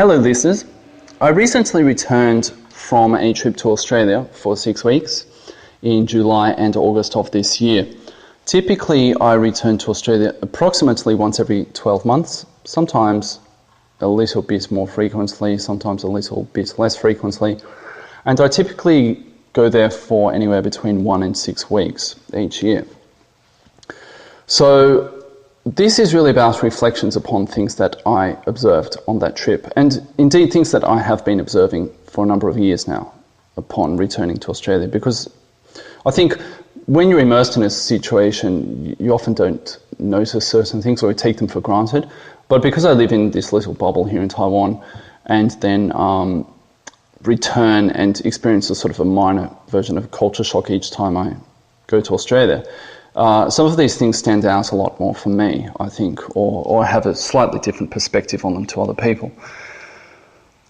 Hello listeners, I recently returned from a trip to Australia for 6 weeks in July and August of this year. Typically I return to Australia approximately once every 12 months, sometimes a little bit more frequently, sometimes a little bit less frequently, and I typically go there for anywhere between 1 and 6 weeks each year. So this is really about reflections upon things that I observed on that trip, and indeed things that I have been observing for a number of years now upon returning to Australia, because I think when you're immersed in a situation, you often don't notice certain things or take them for granted. But because I live in this little bubble here in Taiwan and then return and experience a sort of a minor version of culture shock each time I go to Australia, some of these things stand out a lot more for me, I think, or have a slightly different perspective on them to other people.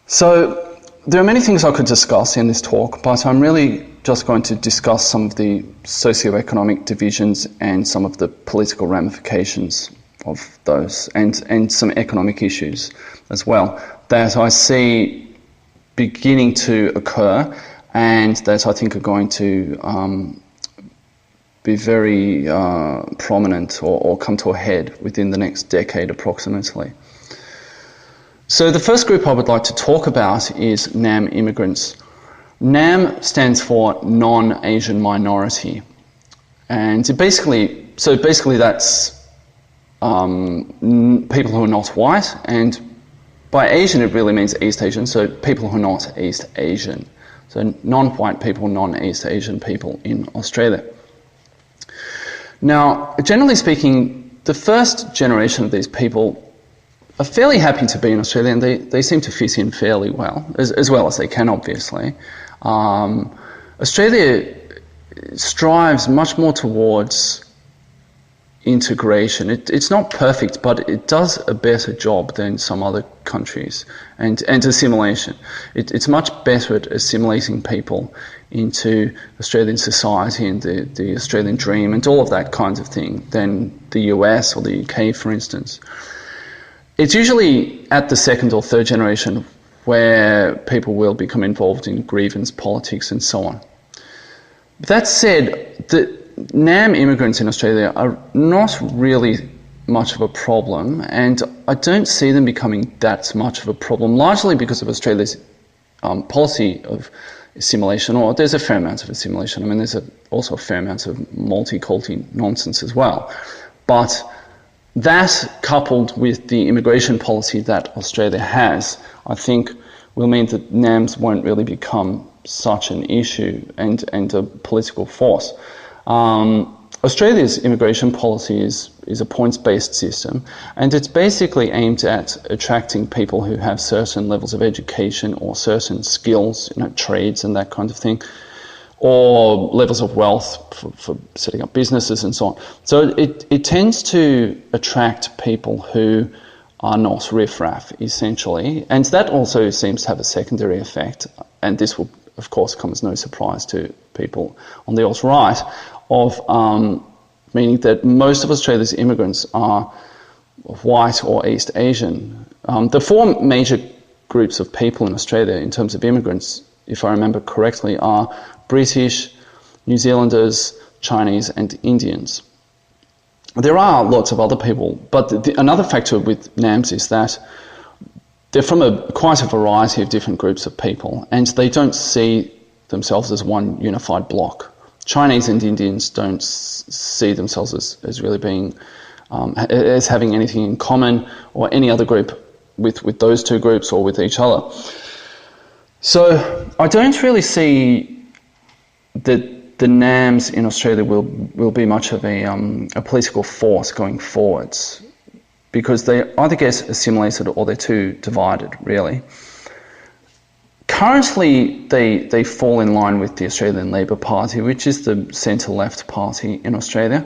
So there are many things I could discuss in this talk, but I'm really just going to discuss some of the socioeconomic divisions and some of the political ramifications of those, and some economic issues as well that I see beginning to occur and that I think are going to be very prominent or come to a head within the next decade approximately. So the first group I would like to talk about is NAM immigrants. NAM stands for non-Asian minority, and basically that's people who are not white, and by Asian it really means East Asian, so people who are not East Asian. So non-white people, non-East Asian people in Australia. Now, generally speaking, the first generation of these people are fairly happy to be in Australia, and they seem to fit in fairly well, as well as they can, obviously. Australia strives much more towards integration. It's not perfect, but it does a better job than some other countries, and assimilation. It's much better at assimilating people into Australian society and the Australian dream and all of that kind of thing than the US or the UK, for instance. It's usually at the second or third generation where people will become involved in grievance politics and so on. That said, the NAM immigrants in Australia are not really much of a problem, and I don't see them becoming that much of a problem, largely because of Australia's policy of assimilation, or there's a fair amount of assimilation. I mean, there's also a fair amount of multi-culti nonsense as well. But that, coupled with the immigration policy that Australia has, I think will mean that NAMs won't really become such an issue and a political force. Australia's immigration policy is a points-based system, and it's basically aimed at attracting people who have certain levels of education or certain skills, trades and that kind of thing, or levels of wealth for setting up businesses and so on. So it tends to attract people who are not riffraff, essentially, and that also seems to have a secondary effect, and this will, of course, come as no surprise to people on the alt-right, of meaning that most of Australia's immigrants are white or East Asian. The four major groups of people in Australia in terms of immigrants, if I remember correctly, are British, New Zealanders, Chinese and Indians. There are lots of other people, but another factor with NAMs is that they're from quite a variety of different groups of people, and they don't see themselves as one unified block. Chinese and Indians don't see themselves as really being, as having anything in common, or any other group with those two groups or with each other. So I don't really see that the NAMs in Australia will be much of a political force going forwards, because they either get assimilated or they're too divided, really. Currently, they fall in line with the Australian Labor Party, which is the centre-left party in Australia.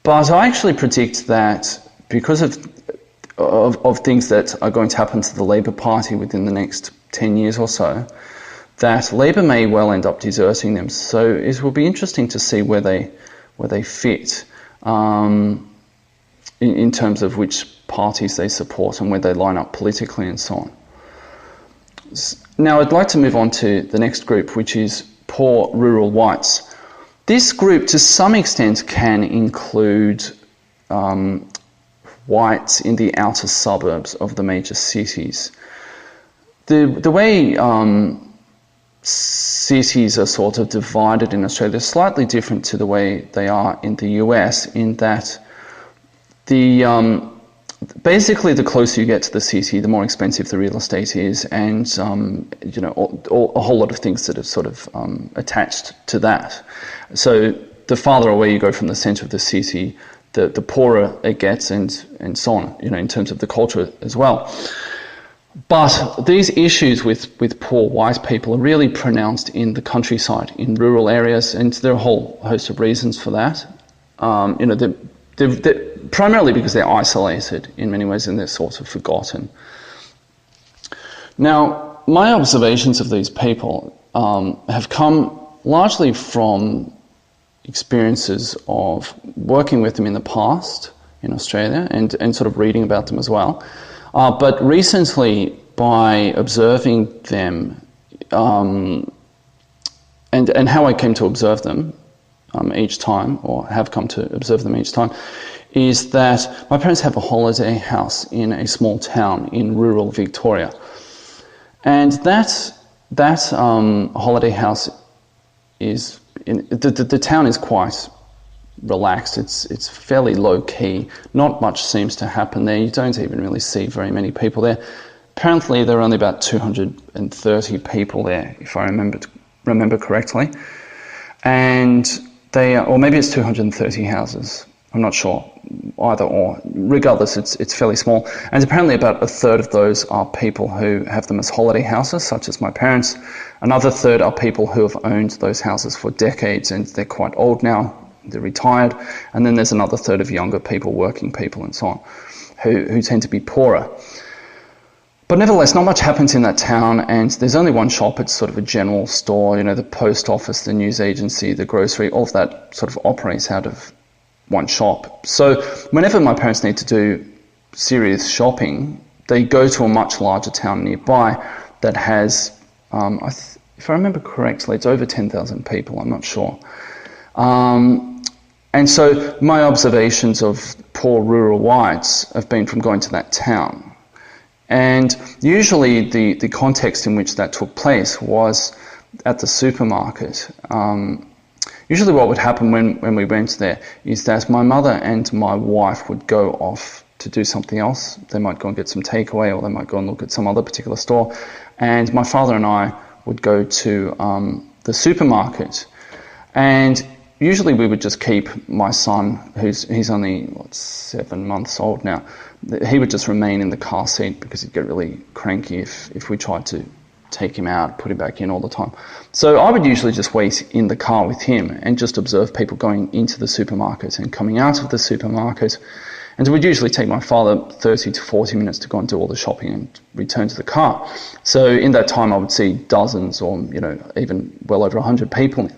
But I actually predict that because of things that are going to happen to the Labor Party within the next 10 years or so, that Labor may well end up deserting them. So it will be interesting to see where they fit. in terms of which parties they support and where they line up politically and so on. Now I'd like to move on to the next group, which is poor rural whites. This group to some extent can include whites in the outer suburbs of the major cities. The way cities are sort of divided in Australia is slightly different to the way they are in the US, in that basically the closer you get to the city, the more expensive the real estate is, and a whole lot of things that are sort of attached to that. So the farther away you go from the centre of the city, the poorer it gets, and so on, in terms of the culture as well. But these issues with poor white people are really pronounced in the countryside, in rural areas, and there are a whole host of reasons for that. They're primarily because they're isolated in many ways and they're sort of forgotten. Now, my observations of these people have come largely from experiences of working with them in the past in Australia and sort of reading about them as well. But recently, by observing them and how I came to observe them each time, or have come to observe them each time, is that my parents have a holiday house in a small town in rural Victoria. And that holiday house is, the town is quite relaxed. It's fairly low key. Not much seems to happen there. You don't even really see very many people there. Apparently there are only about 230 people there, if I remember correctly. And or maybe it's 230 houses. I'm not sure, either or. Regardless, it's fairly small. And apparently about a third of those are people who have them as holiday houses, such as my parents. Another third are people who have owned those houses for decades and they're quite old now. They're retired. And then there's another third of younger people, working people and so on, who tend to be poorer. But nevertheless, not much happens in that town, and there's only one shop. It's sort of a general store, the post office, the news agency, the grocery, all of that sort of operates out of one shop. So whenever my parents need to do serious shopping, they go to a much larger town nearby that has, if I remember correctly, it's over 10,000 people, I'm not sure. And so my observations of poor rural whites have been from going to that town. And usually the context in which that took place was at the supermarket. Usually what would happen when we went there is that my mother and my wife would go off to do something else. They might go and get some takeaway, or they might go and look at some other particular store. And my father and I would go to the supermarket. And usually we would just keep my son, he's only 7 months old now, he would just remain in the car seat because he'd get really cranky if we tried to take him out, put him back in all the time. So I would usually just wait in the car with him and just observe people going into the supermarket and coming out of the supermarket. And it would usually take my father 30 to 40 minutes to go and do all the shopping and return to the car. So in that time I would see dozens or even well over 100 people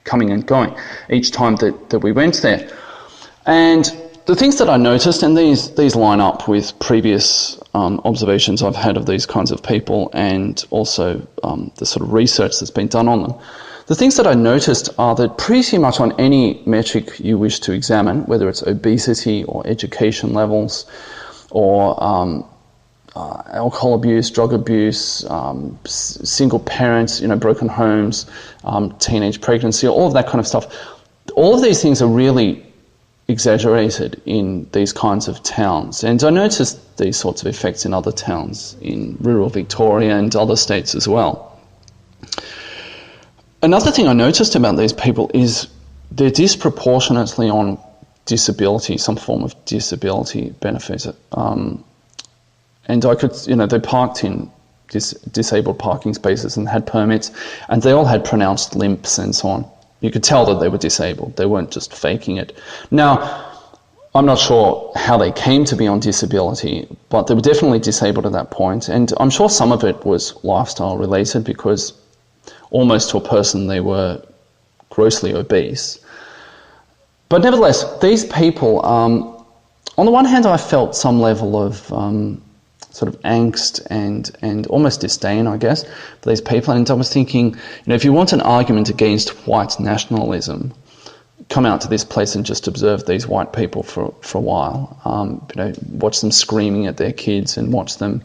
coming and going each time that we went there. And the things that I noticed, and these line up with previous observations I've had of these kinds of people, and also the sort of research that's been done on them. The things that I noticed are that pretty much on any metric you wish to examine, whether it's obesity or education levels or alcohol abuse, drug abuse, single parents, broken homes, teenage pregnancy, all of that kind of stuff, all of these things are really exaggerated in these kinds of towns. And I noticed these sorts of effects in other towns in rural Victoria and other states as well. Another thing I noticed about these people is they're disproportionately on disability, some form of disability benefit. And I could, they parked in disabled parking spaces and had permits, and they all had pronounced limps and so on. You could tell that they were disabled. They weren't just faking it. Now, I'm not sure how they came to be on disability, but they were definitely disabled at that point. And I'm sure some of it was lifestyle related, because almost to a person they were grossly obese. But nevertheless, these people on the one hand, I felt some level of sort of angst and almost disdain, I guess, for these people. And I was thinking, if you want an argument against white nationalism, come out to this place and just observe these white people for a while. Watch them screaming at their kids and watch them,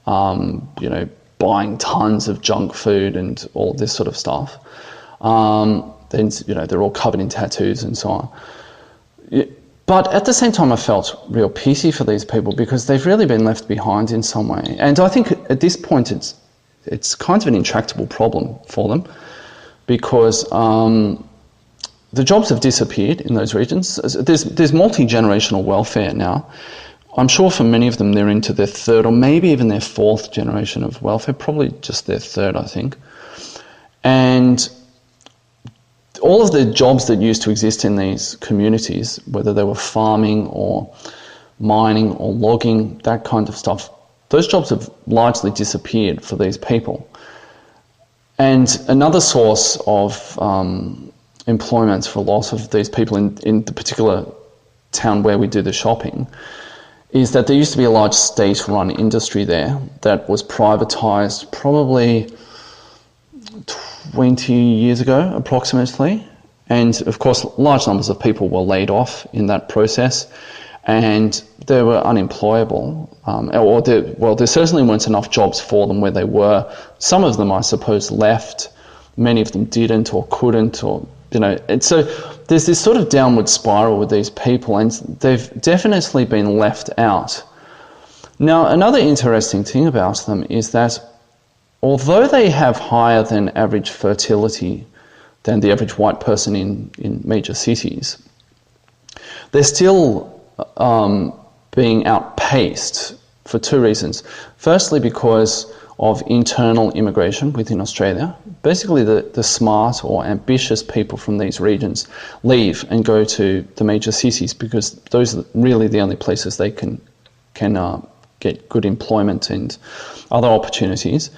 buying tons of junk food and all this sort of stuff. Then, they're all covered in tattoos and so on. But at the same time, I felt real pity for these people because they've really been left behind in some way. And I think at this point, it's kind of an intractable problem for them because the jobs have disappeared in those regions. There's multi-generational welfare now. I'm sure for many of them, they're into their third or maybe even their fourth generation of welfare, probably just their third, I think. And all of the jobs that used to exist in these communities, whether they were farming or mining or logging, that kind of stuff, those jobs have largely disappeared for these people. And another source of employment for lots of these people in the particular town where we do the shopping is that there used to be a large state-run industry there that was privatised probably 20 years ago, approximately. And, of course, large numbers of people were laid off in that process and they were unemployable. There certainly weren't enough jobs for them where they were. Some of them, I suppose, left. Many of them didn't or couldn't and so there's this sort of downward spiral with these people and they've definitely been left out. Now, another interesting thing about them is that although they have higher than average fertility than the average white person in major cities, they're still being outpaced for two reasons. Firstly, because of internal immigration within Australia. Basically, the smart or ambitious people from these regions leave and go to the major cities because those are really the only places they can get good employment and other opportunities.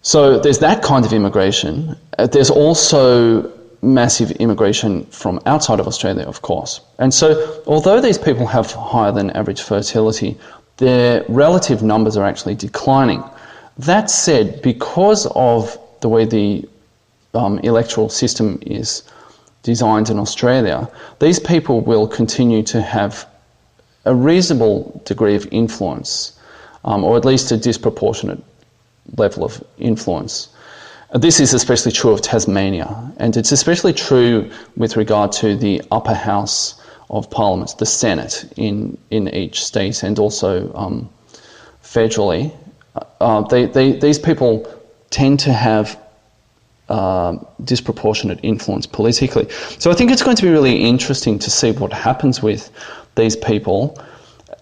So there's that kind of immigration. There's also massive immigration from outside of Australia, of course. And so although these people have higher than average fertility, their relative numbers are actually declining. That said, because of the way the electoral system is designed in Australia, these people will continue to have a reasonable degree of influence, or at least a disproportionate level of influence. This is especially true of Tasmania, and it's especially true with regard to the upper house of Parliament, the Senate in each state, and also federally. These people tend to have disproportionate influence politically. So I think it's going to be really interesting to see what happens with these people.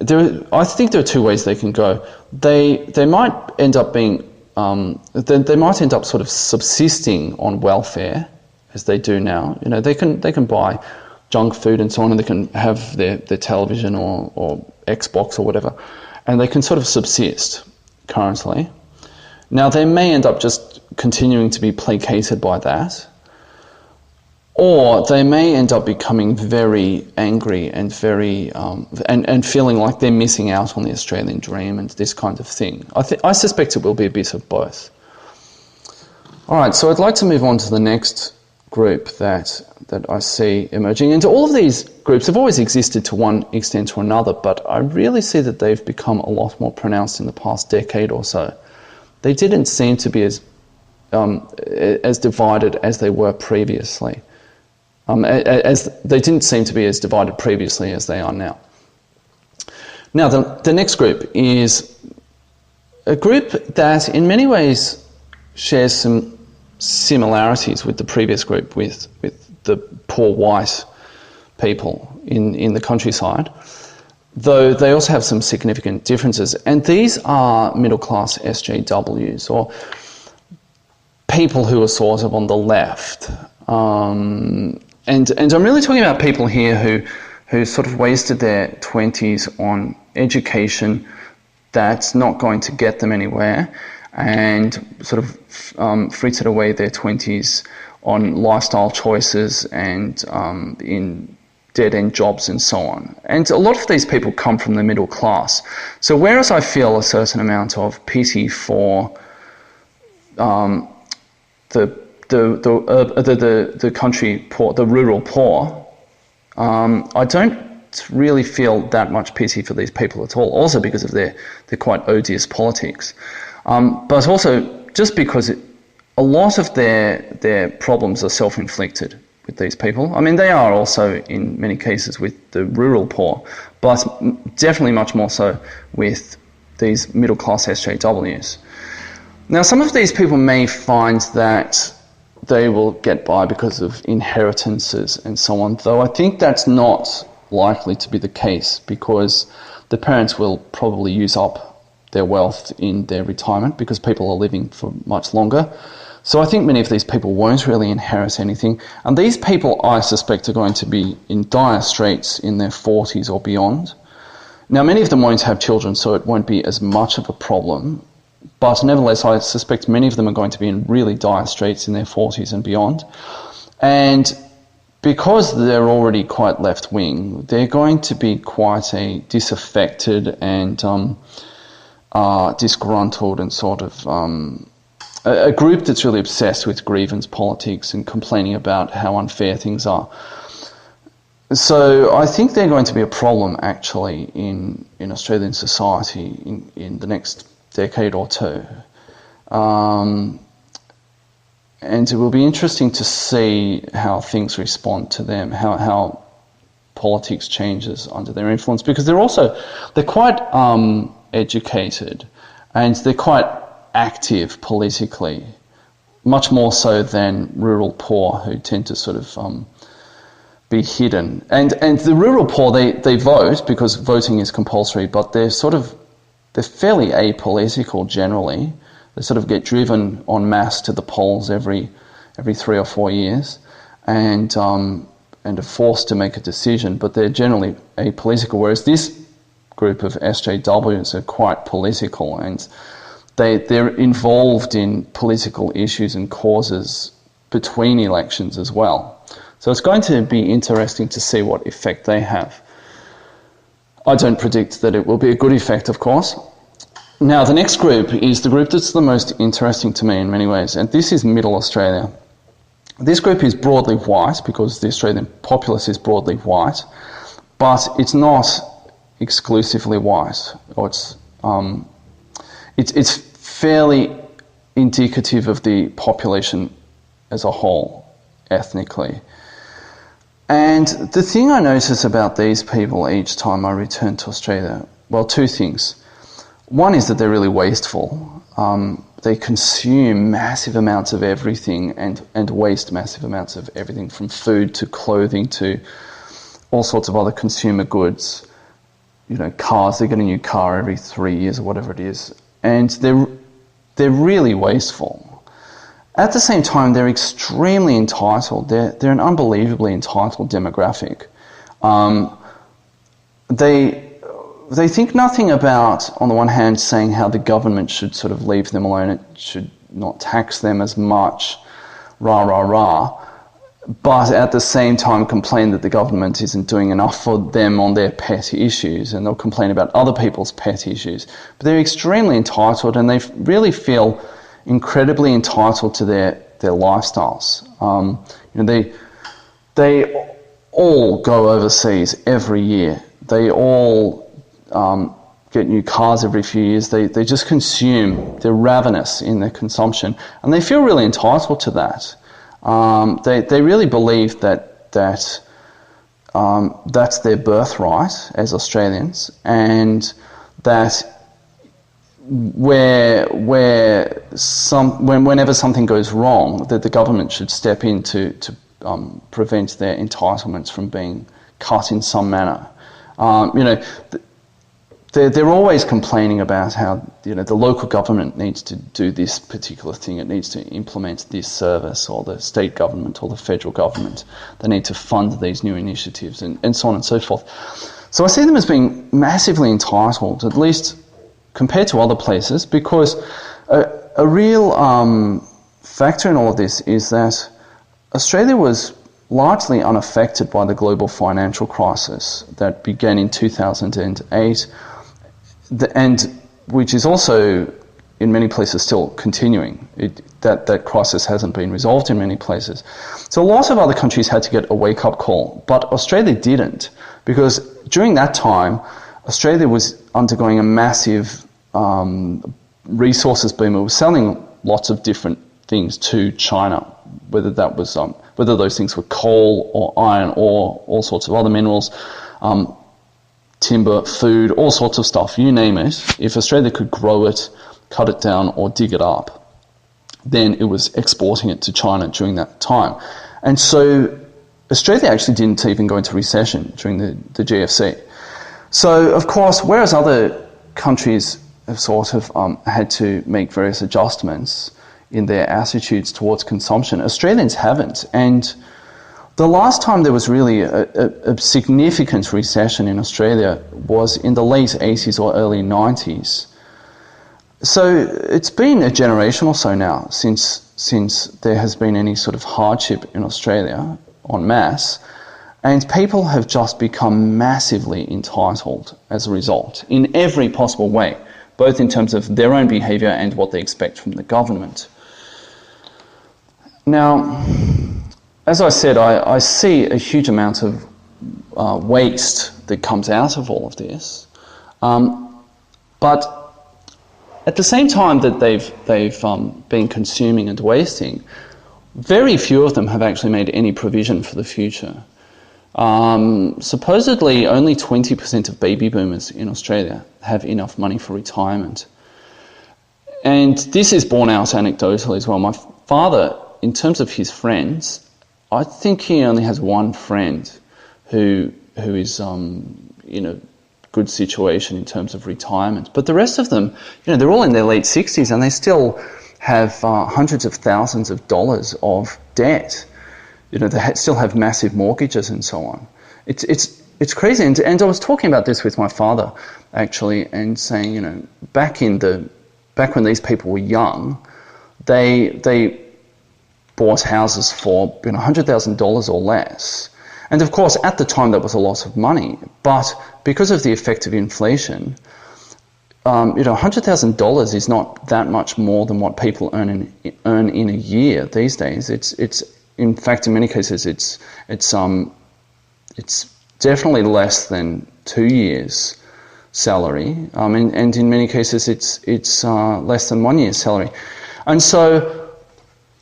I think there are two ways they can go. They might end up being they might end up sort of subsisting on welfare as they do now. They can buy junk food and so on, and they can have their television or Xbox or whatever, and they can sort of subsist currently. Now, they may end up just continuing to be placated by that, or they may end up becoming very angry and very and feeling like they're missing out on the Australian dream and this kind of thing. I suspect it will be a bit of both. All right, so I'd like to move on to the next group that I see emerging. And all of these groups have always existed to one extent or another, but I really see that they've become a lot more pronounced in the past decade or so. They didn't seem to be as divided as they were previously. As they didn't seem to be as divided previously as they are now. Now, the next group is a group that in many ways shares some similarities with the previous group, with the poor white people in the countryside, though they also have some significant differences. And these are middle-class SJWs, or people who are sort of on the left. And I'm really talking about people here who sort of wasted their 20s on education that's not going to get them anywhere, and sort of frittered away their 20s on lifestyle choices and in dead-end jobs and so on. And a lot of these people come from the middle class. So whereas I feel a certain amount of pity for the country poor, the rural poor, I don't really feel that much pity for these people at all. Also because of their quite odious politics, but also just because a lot of their problems are self-inflicted with these people. I mean, they are also in many cases with the rural poor, but definitely much more so with these middle-class SJWs. Now, some of these people may find that they will get by because of inheritances and so on, though I think that's not likely to be the case because the parents will probably use up their wealth in their retirement because people are living for much longer. So I think many of these people won't really inherit anything. And these people, I suspect, are going to be in dire straits in their 40s or beyond. Now, many of them won't have children, so it won't be as much of a problem. But nevertheless, I suspect many of them are going to be in really dire straits in their 40s and beyond. And because they're already quite left-wing, they're going to be quite a disaffected and disgruntled and sort of a group that's really obsessed with grievance politics and complaining about how unfair things are. So I think they're going to be a problem, actually, in Australian society in the next decade or two. And it will be interesting to see how things respond to them, how politics changes under their influence, because they're quite educated and they're quite active politically, much more so than rural poor who tend to sort of be hidden. And the rural poor, they vote because voting is compulsory, but they're fairly apolitical generally. They sort of get driven en masse to the polls every 3 or 4 years and are forced to make a decision, but they're generally apolitical, whereas this group of SJWs are quite political and they're involved in political issues and causes between elections as well. So it's going to be interesting to see what effect they have. I don't predict that it will be a good effect, of course. Now, the next group is the group that's the most interesting to me in many ways, and this is Middle Australia. This group is broadly white because the Australian populace is broadly white, but it's not exclusively white. Or it's fairly indicative of the population as a whole, ethnically. And the thing I notice about these people each time I return to Australia, well, two things. One is that they're really wasteful. They consume massive amounts of everything and waste massive amounts of everything, from food to clothing to all sorts of other consumer goods. Cars, they get a new car every 3 years or whatever it is. And they're really wasteful. At the same time, they're extremely entitled. They're an unbelievably entitled demographic. They think nothing about, on the one hand, saying how the government should sort of leave them alone, it should not tax them as much, rah, rah, rah, but at the same time complain that the government isn't doing enough for them on their pet issues, and they'll complain about other people's pet issues. But they're extremely entitled, and they really feel incredibly entitled to their lifestyles. They all go overseas every year. They all get new cars every few years. They just consume. They're ravenous in their consumption, and they feel really entitled to that. They really believe that that's their birthright as Australians, and that whenever something goes wrong, that the government should step in to prevent their entitlements from being cut in some manner. They're always complaining about how the local government needs to do this particular thing, it needs to implement this service, or the state government or the federal government, they need to fund these new initiatives, and so on and so forth. So I see them as being massively entitled, at least compared to other places, because a real factor in all of this is that Australia was largely unaffected by the global financial crisis that began in 2008, and which is also in many places still continuing. That crisis hasn't been resolved in many places. So lots of other countries had to get a wake-up call, but Australia didn't, because during that time, Australia was undergoing a massive resources boom. It was selling lots of different things to China, whether that was whether those things were coal or iron ore, all sorts of other minerals, timber, food, all sorts of stuff, you name it. If Australia could grow it, cut it down, or dig it up, then it was exporting it to China during that time. And so Australia actually didn't even go into recession during the GFC. So, of course, whereas other countries have sort of had to make various adjustments in their attitudes towards consumption, Australians haven't. And the last time there was really a significant recession in Australia was in the late 80s or early 90s. So it's been a generation or so now since there has been any sort of hardship in Australia en masse, and people have just become massively entitled as a result in every possible way, both in terms of their own behaviour and what they expect from the government. Now, as I said, I see a huge amount of waste that comes out of all of this, but at the same time that they've been consuming and wasting, very few of them have actually made any provision for the future. Supposedly, only 20% of baby boomers in Australia have enough money for retirement. And this is borne out anecdotally as well. My father, in terms of his friends, I think he only has one friend who is in a good situation in terms of retirement. But the rest of them, they're all in their late 60s and they still have hundreds of thousands of dollars of debt. They still have massive mortgages and so on. It's crazy. And I was talking about this with my father, actually, and saying, back when these people were young, they bought houses for $100,000 or less. And of course, at the time, that was a lot of money. But because of the effect of inflation, $100,000 is not that much more than what people earn in a year these days. It's in fact, in many cases, it's definitely less than 2 years' salary, and in many cases, it's less than 1 year's salary. And so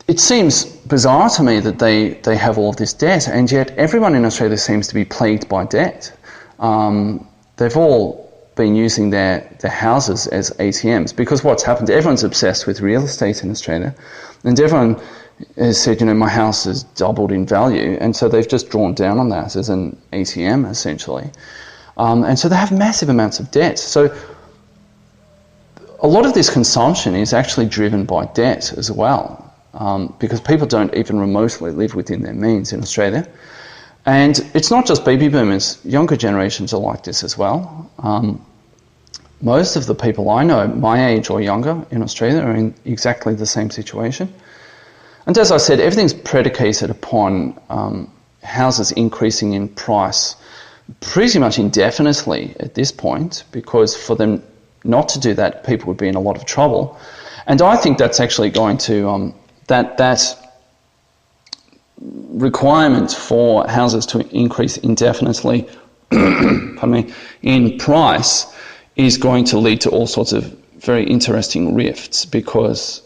it seems bizarre to me that they have all of this debt, and yet everyone in Australia seems to be plagued by debt. They've all been using their houses as ATMs, because what's happened, everyone's obsessed with real estate in Australia, and everyone has said, my house has doubled in value, and so they've just drawn down on that as an ATM, essentially. And so they have massive amounts of debt. So a lot of this consumption is actually driven by debt as well. Because people don't even remotely live within their means in Australia. And it's not just baby boomers, younger generations are like this as well. Most of the people I know, my age or younger in Australia, are in exactly the same situation. And as I said, everything's predicated upon houses increasing in price pretty much indefinitely at this point, because for them not to do that, people would be in a lot of trouble. And I think that's actually going to... That requirement for houses to increase indefinitely pardon me, in price is going to lead to all sorts of very interesting rifts, because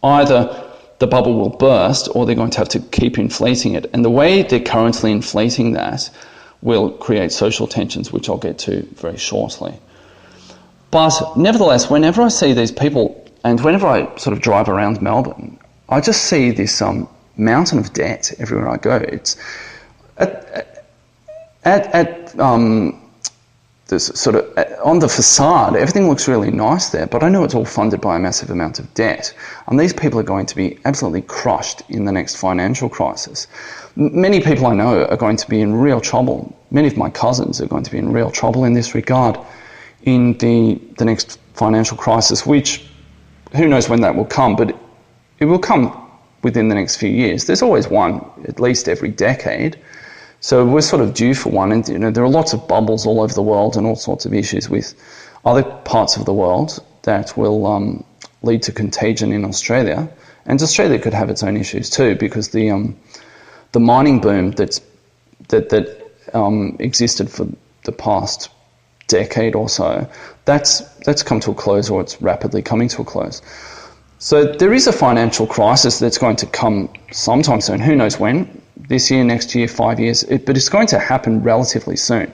either the bubble will burst or they're going to have to keep inflating it. And the way they're currently inflating that will create social tensions, which I'll get to very shortly. But nevertheless, whenever I see these people, and whenever I sort of drive around Melbourne, I just see this mountain of debt everywhere I go. It's this sort of on the facade, everything looks really nice there, but I know it's all funded by a massive amount of debt. And these people are going to be absolutely crushed in the next financial crisis. Many people I know are going to be in real trouble. Many of my cousins are going to be in real trouble in this regard in the next financial crisis, which who knows when that will come, but it will come within the next few years. There's always one, at least every decade. So we're sort of due for one, and there are lots of bubbles all over the world and all sorts of issues with other parts of the world that will lead to contagion in Australia. And Australia could have its own issues too, because the mining boom that existed for the past decade or so, that's come to a close, or it's rapidly coming to a close. So there is a financial crisis that's going to come sometime soon. Who knows when? This year, next year, 5 years. But it's going to happen relatively soon.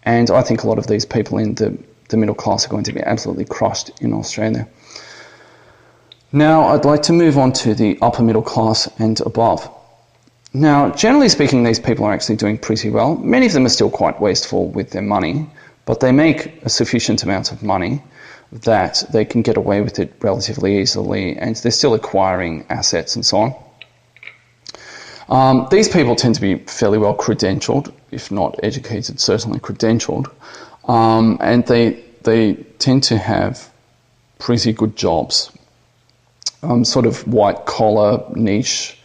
And I think a lot of these people in the middle class are going to be absolutely crushed in Australia. Now, I'd like to move on to the upper middle class and above. Now, generally speaking, these people are actually doing pretty well. Many of them are still quite wasteful with their money, but they make a sufficient amount of money that they can get away with it relatively easily, and they're still acquiring assets and so on. These people tend to be fairly well credentialed, if not educated, certainly credentialed, and they tend to have pretty good jobs, sort of white-collar, niche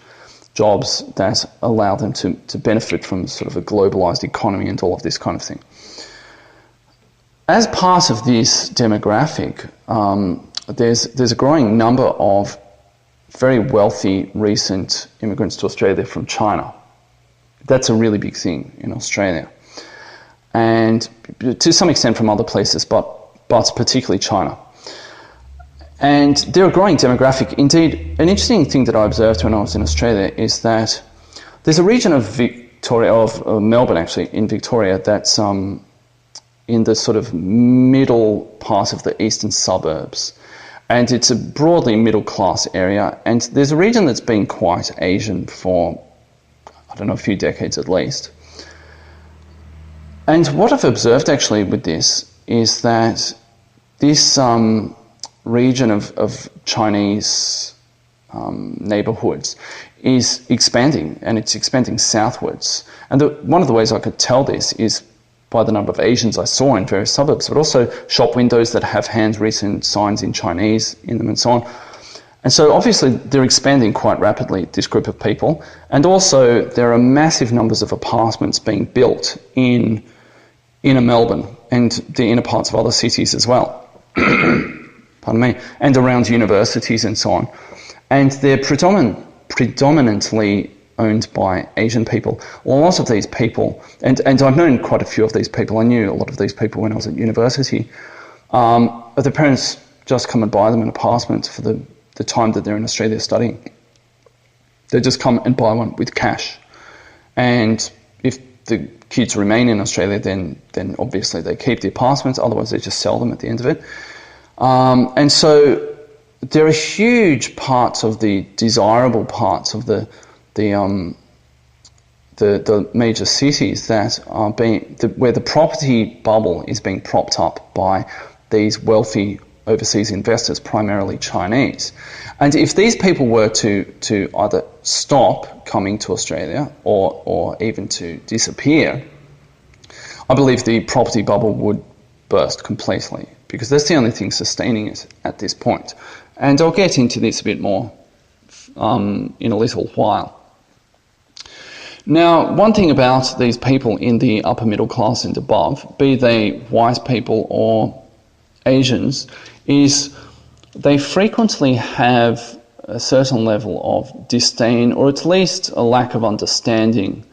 jobs that allow them to benefit from sort of a globalised economy and all of this kind of thing. As part of this demographic, there's a growing number of very wealthy recent immigrants to Australia from China. That's a really big thing in Australia. And to some extent from other places, but particularly China. And they're a growing demographic. Indeed, an interesting thing that I observed when I was in Australia is that there's a region of Melbourne actually, in Victoria, that's in the sort of middle part of the eastern suburbs. And it's a broadly middle-class area. And there's a region that's been quite Asian for, I don't know, a few decades at least. And what I've observed actually with this is that this region of Chinese neighbourhoods is expanding, and it's expanding southwards. And one of the ways I could tell this is by the number of Asians I saw in various suburbs, but also shop windows that have hand-written signs in Chinese in them and so on. And so obviously they're expanding quite rapidly, this group of people. And also there are massive numbers of apartments being built in inner Melbourne and the inner parts of other cities as well. Pardon me. And around universities and so on. And they're predominantly owned by Asian people. Well, a lot of these people, and I've known quite a few of these people. I knew a lot of these people when I was at university. Their parents just come and buy them an apartment for the time that they're in Australia studying. They just come and buy one with cash. And if the kids remain in Australia, then obviously they keep the apartments. Otherwise, they just sell them at the end of it. And so there are huge parts of the desirable parts of the major cities that are where the property bubble is being propped up by these wealthy overseas investors, primarily Chinese. And if these people were to either stop coming to Australia or even to disappear, I believe the property bubble would burst completely, because that's the only thing sustaining it at this point. And I'll get into this a bit more in a little while. Now, one thing about these people in the upper middle class and above, be they white people or Asians, is they frequently have a certain level of disdain, or at least a lack of understanding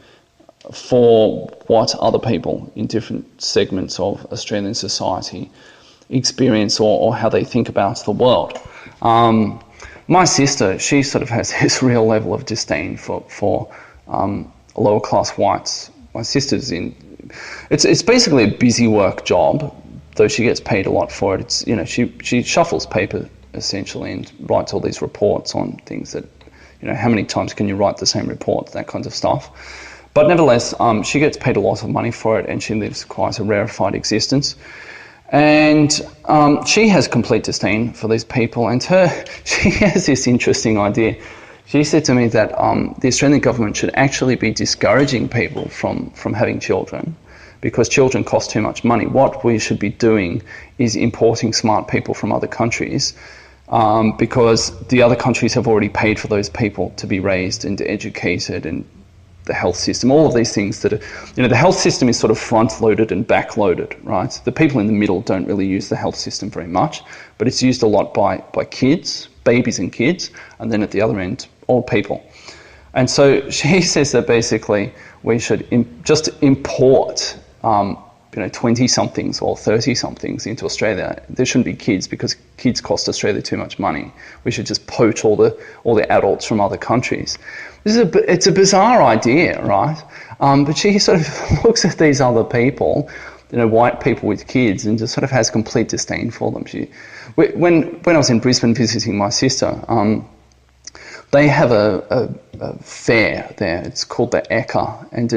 for what other people in different segments of Australian society experience or how they think about the world. My sister, she sort of has this real level of disdain for lower class whites. My sister's it's basically a busy work job, though she gets paid a lot for it. It's, she shuffles paper essentially and writes all these reports on things that, how many times can you write the same report, that kind of stuff. But nevertheless, she gets paid a lot of money for it, and she lives quite a rarefied existence. And she has complete disdain for these people, and she has this interesting idea. She said to me that the Australian government should actually be discouraging people from having children, because children cost too much money. What we should be doing is importing smart people from other countries because the other countries have already paid for those people to be raised and educated, and the health system, all of these things that are, the health system is sort of front-loaded and back-loaded, right? The people in the middle don't really use the health system very much, but it's used a lot by kids, babies and kids, and then at the other end, old people. And so she says that basically we should just import 20-somethings or 30-somethings into Australia. There shouldn't be kids because kids cost Australia too much money. We should just poach all the adults from other countries. It's a bizarre idea, right? But she sort of looks at these other people, white people with kids, and just sort of has complete disdain for them. When I was in Brisbane visiting my sister, they have a fair there. It's called the Eka, and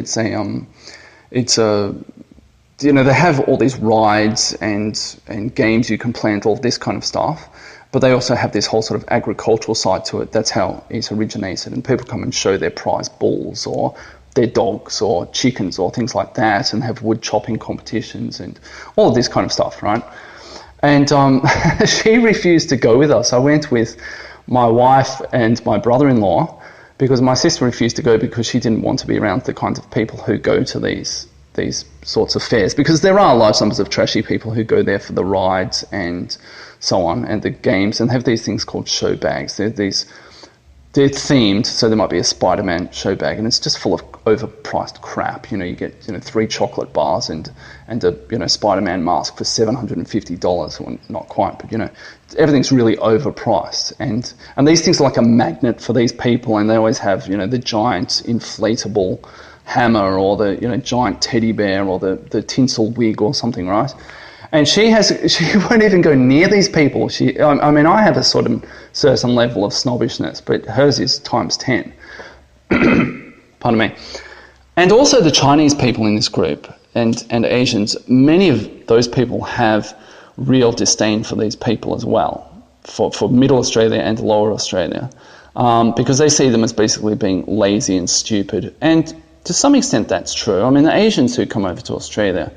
they have all these rides and games you can plant, all this kind of stuff. But they also have this whole sort of agricultural side to it. That's how it originated. And people come and show their prize bulls or their dogs or chickens or things like that, and have wood chopping competitions and all of this kind of stuff, right? And she refused to go with us. I went with my wife and my brother-in-law because my sister refused to go because she didn't want to be around the kinds of people who go to these sorts of fairs, because there are large numbers of trashy people who go there for the rides and so on, and the games, and have these things called show bags. They're themed, so there might be a Spider-Man show bag, and it's just full of overpriced crap. You get 3 chocolate bars and a Spider-Man mask for $750. Well, not quite, but everything's really overpriced, and these things are like a magnet for these people, and they always have the giant inflatable hammer or the giant teddy bear or the tinsel wig or something, right? And she won't even go near these people. I have a sort of certain level of snobbishness, but hers is times 10. Pardon me. And also the Chinese people in this group and Asians, many of those people have real disdain for these people as well, for Middle Australia and Lower Australia, because they see them as basically being lazy and stupid. And to some extent that's true. The Asians who come over to Australia,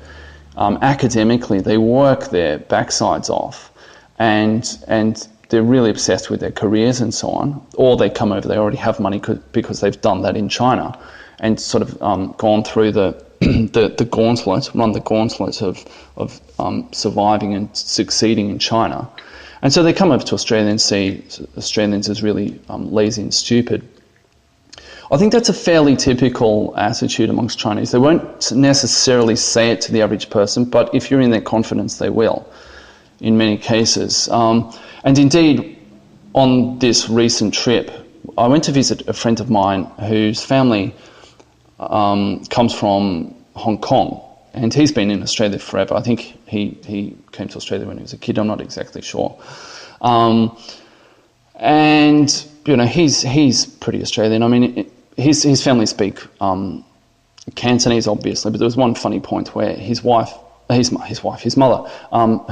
academically, they work their backsides off, and they're really obsessed with their careers and so on. Or they come over, they already have money because they've done that in China, and sort of gone through the gauntlet, run the gauntlet of surviving and succeeding in China. And so they come over to Australia and see Australians as really lazy and stupid. I think that's a fairly typical attitude amongst Chinese. They won't necessarily say it to the average person, but if you're in their confidence, they will, in many cases. And indeed, on this recent trip, I went to visit a friend of mine whose family comes from Hong Kong, and he's been in Australia forever. I think he came to Australia when he was a kid. I'm not exactly sure. And he's pretty Australian. His family speak Cantonese, obviously, but there was one funny point where his mother,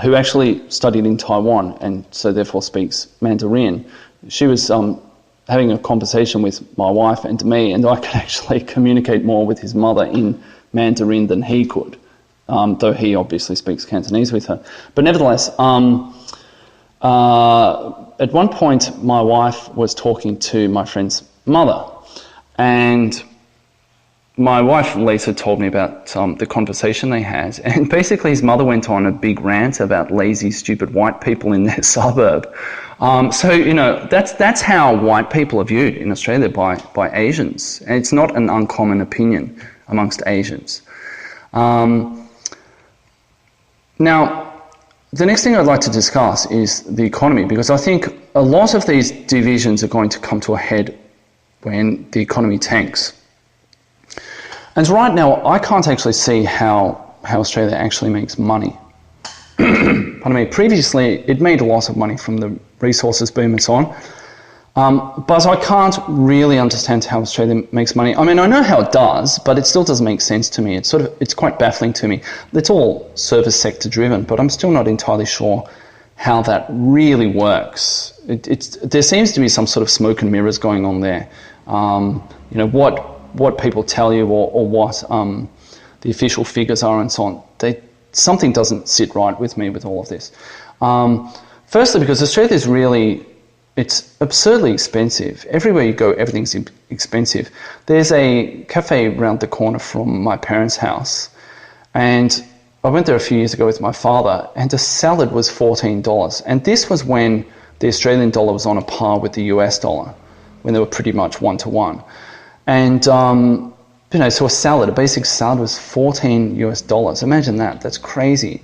who actually studied in Taiwan and so therefore speaks Mandarin, she was having a conversation with my wife and me, and I could actually communicate more with his mother in Mandarin than he could, though he obviously speaks Cantonese with her. But nevertheless, at one point my wife was talking to my friend's mother, and my wife later told me about the conversation they had, and basically his mother went on a big rant about lazy, stupid white people in their suburb. That's how white people are viewed in Australia by Asians, and it's not an uncommon opinion amongst Asians. Now, the next thing I'd like to discuss is the economy, because I think a lot of these divisions are going to come to a head when the economy tanks. And right now, I can't actually see how Australia actually makes money. Pardon me. Previously, it made a lot of money from the resources boom and so on. But I can't really understand how Australia makes money. I know how it does, but it still doesn't make sense to me. It's quite baffling to me. It's all service sector driven, but I'm still not entirely sure how that really works. There seems to be some sort of smoke and mirrors going on there. What people tell you or what the official figures are and so on. Something doesn't sit right with me with all of this. Firstly, because Australia is really, it's absurdly expensive. Everywhere you go, everything's expensive. There's a cafe around the corner from my parents' house, and I went there a few years ago with my father, and a salad was $14. And this was when the Australian dollar was on a par with the US dollar, when they were pretty much 1-to-1. And, so a salad, a basic salad was $14 US. Imagine that, that's crazy.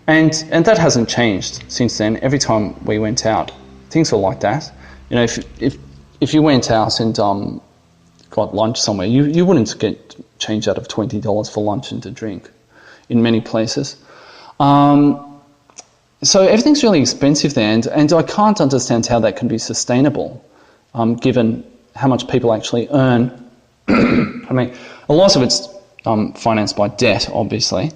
And that hasn't changed since then. Every time we went out, things were like that. If you went out and got lunch somewhere, you wouldn't get change out of $20 for lunch and to drink in many places. So everything's really expensive there, and I can't understand how that can be sustainable, given how much people actually earn. I mean, a lot of it's financed by debt, obviously.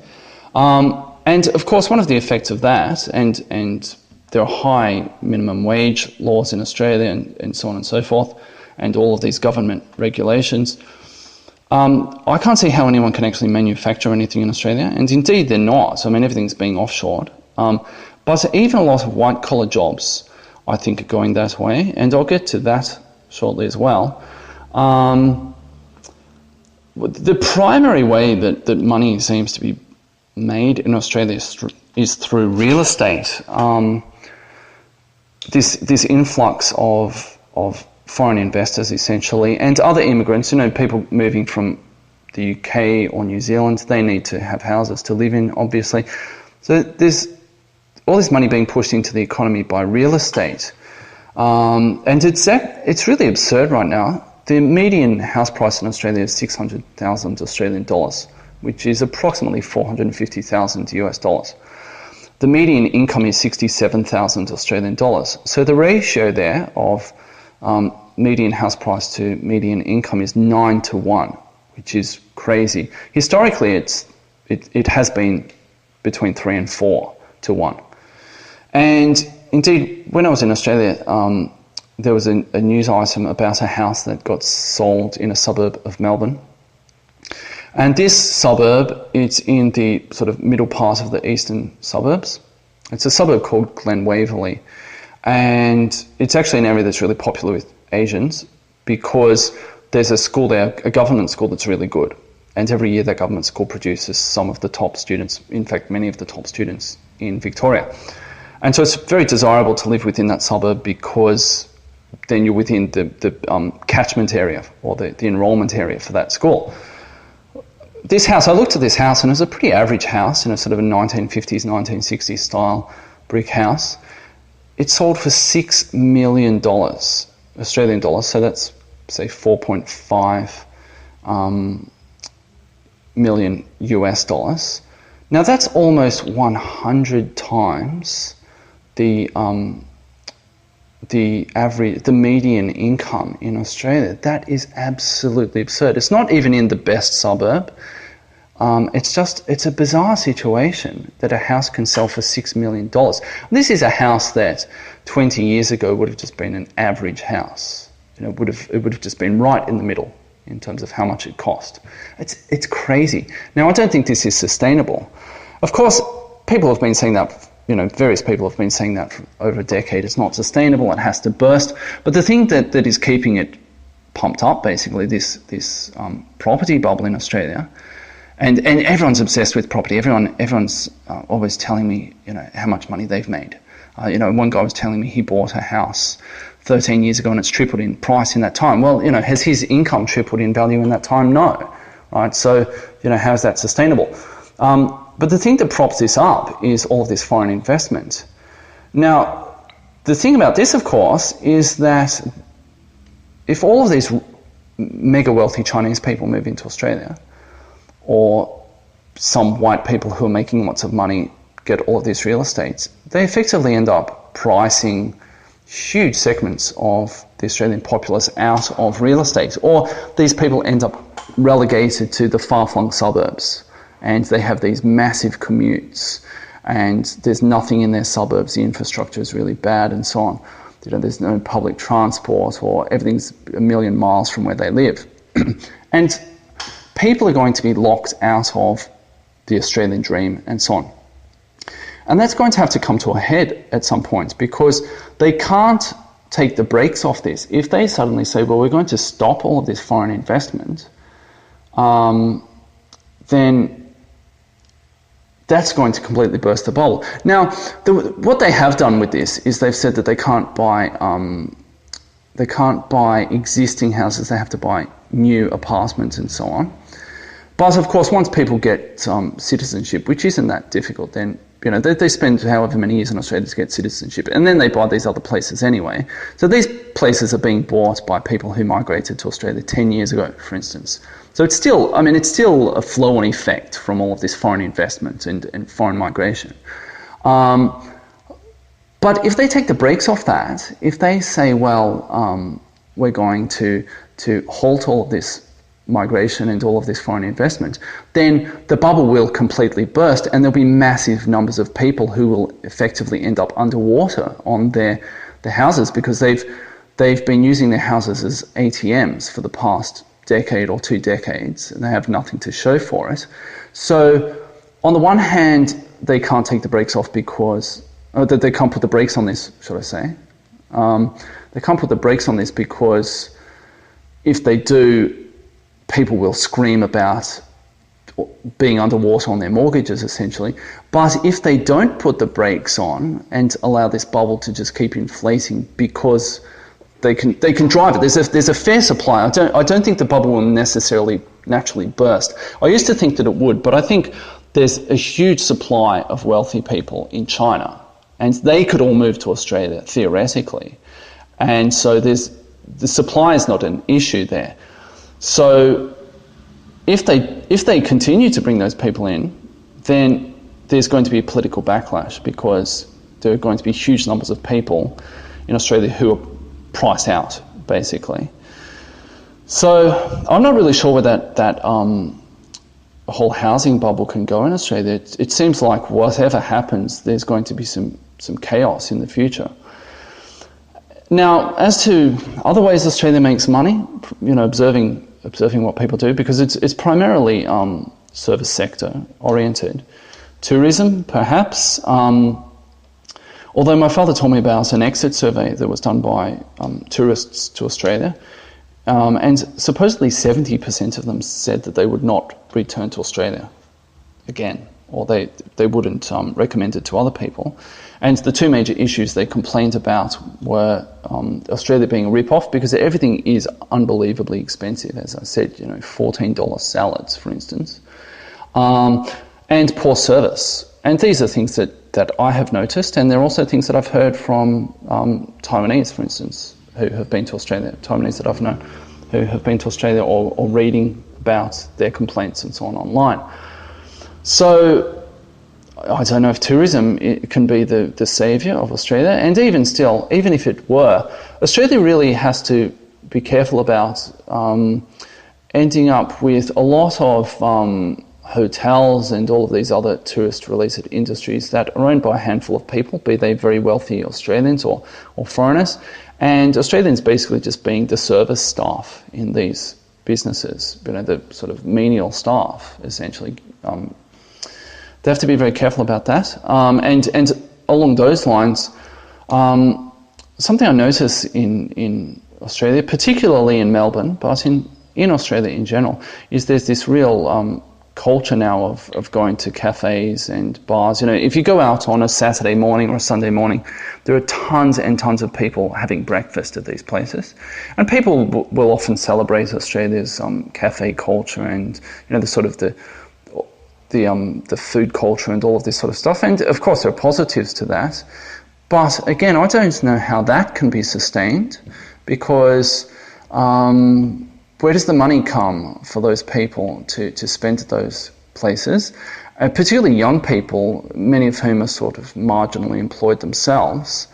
And of course, one of the effects of that, and there are high minimum wage laws in Australia and so on and so forth, and all of these government regulations. I can't see how anyone can actually manufacture anything in Australia, and indeed they're not. I mean, everything's being offshored. But even a lot of white-collar jobs, I think, are going that way, and I'll get to that shortly as well. The primary way that money seems to be made in Australia is through real estate. This influx of foreign investors, essentially, and other immigrants, people moving from the UK or New Zealand, they need to have houses to live in, obviously. So there's all this money being pushed into the economy by real estate. And it's really absurd right now. The median house price in Australia is 600,000 Australian dollars, which is approximately 450,000 US dollars. The median income is 67,000 Australian dollars. So the ratio there of median house price to median income is 9-to-1, which is crazy. Historically, it has been between 3 and 4-to-1. And indeed, when I was in Australia, there was a news item about a house that got sold in a suburb of Melbourne. And this suburb, it's in the sort of middle part of the eastern suburbs. It's a suburb called Glen Waverley. And it's actually an area that's really popular with Asians because there's a school there, a government school that's really good. And every year that government school produces some of the top students, in fact, many of the top students in Victoria. And so it's very desirable to live within that suburb because then you're within the catchment area or the enrolment area for that school. This house, I looked at this house and it was a pretty average house, sort of a 1950s, 1960s style brick house. It sold for $6 million Australian dollars, so that's, say, 4.5 million US dollars. Now that's almost 100 times the median income in Australia. That is absolutely absurd. It's not even in the best suburb. It's a bizarre situation that a house can sell for $6 million. This is a house that 20 years ago would have just been an average house. It would have just been right in the middle in terms of how much it cost. It's crazy. Now, I don't think this is sustainable. Of course, people have been saying that. Various people have been saying that for over a decade. It's not sustainable. It has to burst. But the thing that is keeping it pumped up, basically, this property bubble in Australia, and everyone's obsessed with property. Everyone's always telling me, how much money they've made. One guy was telling me he bought a house 13 years ago and it's tripled in price in that time. Well, has his income tripled in value in that time? No, right? So, how is that sustainable? But the thing that props this up is all of this foreign investment. Now, the thing about this, of course, is that if all of these mega wealthy Chinese people move into Australia, or some white people who are making lots of money get all of these real estates, they effectively end up pricing huge segments of the Australian populace out of real estate, or these people end up relegated to the far-flung suburbs. And they have these massive commutes, and there's nothing in their suburbs. The infrastructure is really bad, and so on. There's no public transport, or everything's a million miles from where they live. And people are going to be locked out of the Australian dream, and so on. And that's going to have to come to a head at some point, because they can't take the brakes off this. If they suddenly say, well, we're going to stop all of this foreign investment, then that's going to completely burst the bubble. Now, what they have done with this is they've said that they can't buy existing houses; they have to buy new apartments and so on. But of course, once people get citizenship, which isn't that difficult, then they spend however many years in Australia to get citizenship, and then they buy these other places anyway. So these places are being bought by people who migrated to Australia 10 years ago, for instance. So it's still a flow-on effect from all of this foreign investment and foreign migration. But if they take the brakes off that, if they say, well, we're going to halt all of this migration and all of this foreign investment, then the bubble will completely burst, and there'll be massive numbers of people who will effectively end up underwater on their houses, because they've been using their houses as ATMs for the past decade or 2 decades, and they have nothing to show for it. So on the one hand, they can't take the brakes off because they can't put the brakes on this, should I say. They can't put the brakes on this because if they do, people will scream about being underwater on their mortgages, essentially. But if they don't put the brakes on and allow this bubble to just keep inflating because they can drive it, there's a fair supply. I don't think the bubble will necessarily naturally burst. I used to think that it would, but I think there's a huge supply of wealthy people in China, and they could all move to Australia theoretically. And so the supply is not an issue there. So if they continue to bring those people in, then there's going to be a political backlash, because there are going to be huge numbers of people in Australia who are priced out, basically. So I'm not really sure where that whole housing bubble can go in Australia. It seems like whatever happens, there's going to be some chaos in the future. Now, as to other ways Australia makes money, observing what people do, because it's primarily service sector oriented. Tourism, perhaps. Although my father told me about an exit survey that was done by tourists to Australia, and supposedly 70% of them said that they would not return to Australia again, or they wouldn't recommend it to other people. And the 2 major issues they complained about were Australia being a rip-off, because everything is unbelievably expensive, as I said, $14 salads, for instance, and poor service. And these are things that I have noticed, and they're also things that I've heard from Taiwanese, for instance, who have been to Australia, Taiwanese that I've known who have been to Australia, or reading about their complaints and so on online. So I don't know if tourism can be the saviour of Australia, and even still, even if it were, Australia really has to be careful about ending up with a lot of hotels and all of these other tourist-related industries that are owned by a handful of people, be they very wealthy Australians or foreigners, and Australians basically just being the service staff in these businesses, the sort of menial staff, essentially. They have to be very careful about that. And along those lines, something I notice in Australia, particularly in Melbourne, but in Australia in general, is there's this real culture now of going to cafes and bars. If you go out on a Saturday morning or a Sunday morning, there are tons and tons of people having breakfast at these places. And people will often celebrate Australia's cafe culture and, the sort of the food culture and all of this sort of stuff. And of course there are positives to that. But again, I don't know how that can be sustained, because where does the money come for those people to spend at those places? Particularly young people, many of whom are sort of marginally employed themselves.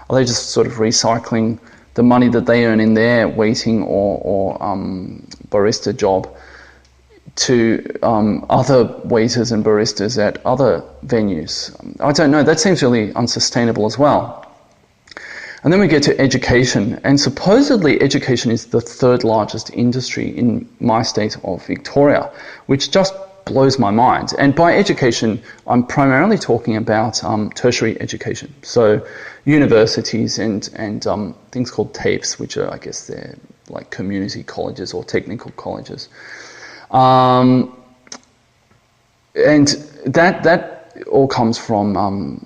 Are they just sort of recycling the money that they earn in their waiting or barista job to other waiters and baristas at other venues? I don't know. That seems really unsustainable as well. And then we get to education, and supposedly education is the 3rd largest industry in my state of Victoria, which just blows my mind. And by education, I'm primarily talking about tertiary education. So universities and things called TAFEs, which are, I guess, they're like community colleges or technical colleges. And that all comes from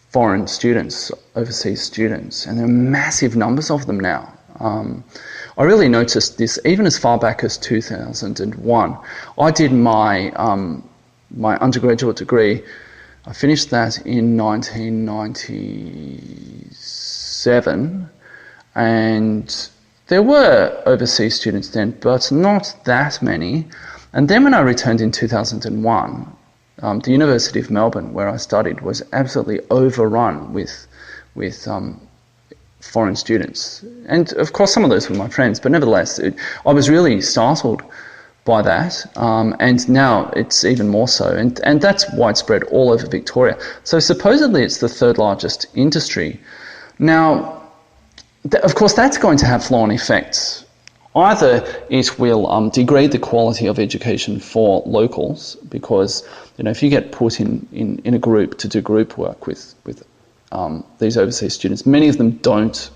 foreign students, overseas students, and there are massive numbers of them now. I really noticed this even as far back as 2001. I did my undergraduate degree. I finished that in 1997, and there were overseas students then, but not that many. And then when I returned in 2001, the University of Melbourne, where I studied, was absolutely overrun with foreign students. And of course some of those were my friends, but nevertheless I was really startled by that, and now it's even more so, and that's widespread all over Victoria. So supposedly it's the third largest industry. Now of course that's going to have flow-on effects. Either it will degrade the quality of education for locals, because if you get put in a group to do group work with these overseas students, many of them don't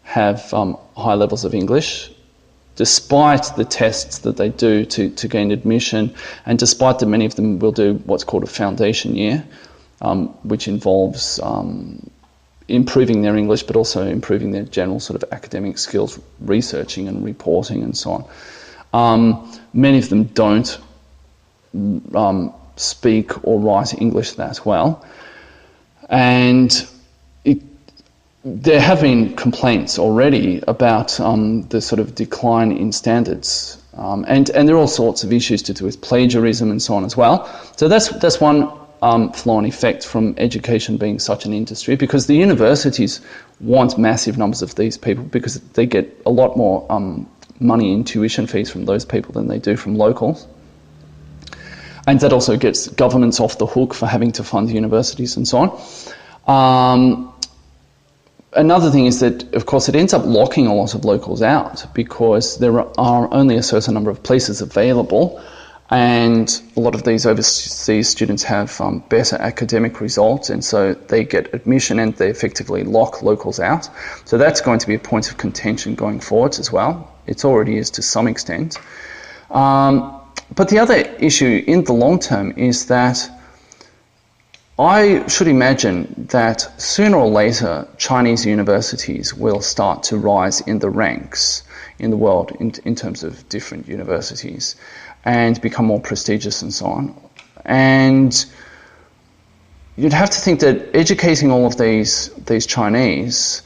have high levels of English, despite the tests that they do to gain admission, and despite that many of them will do what's called a foundation year, which involves improving their English, but also improving their general sort of academic skills, researching and reporting and so on. Many of them don't speak or write English that well. And there have been complaints already about the sort of decline in standards. And there are all sorts of issues to do with plagiarism and so on as well. So that's one flow-on effect from education being such an industry, because the universities want massive numbers of these people because they get a lot more money in tuition fees from those people than they do from locals. And that also gets governments off the hook for having to fund universities and so on. Another thing is that, of course, it ends up locking a lot of locals out because there are only a certain number of places available, and a lot of these overseas students have better academic results, and so they get admission and they effectively lock locals out. So that's going to be a point of contention going forwards as well. It already is to some extent. But the other issue in the long term is that I should imagine that sooner or later Chinese universities will start to rise in the ranks in the world in terms of different universities and become more prestigious and so on. And you'd have to think that educating all of these Chinese,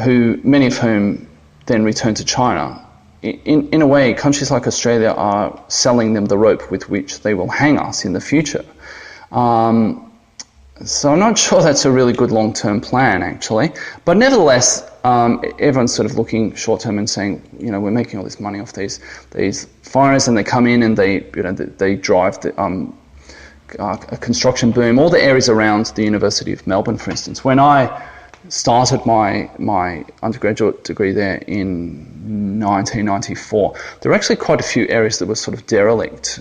who many of whom then return to China, in a way, countries like Australia are selling them the rope with which they will hang us in the future. So I'm not sure that's a really good long-term plan, actually. But nevertheless, everyone's sort of looking short-term and saying, we're making all this money off these foreigners, and they come in and they drive a construction boom. All the areas around the University of Melbourne, for instance. When I started my undergraduate degree there in 1994, there were actually quite a few areas that were sort of derelict,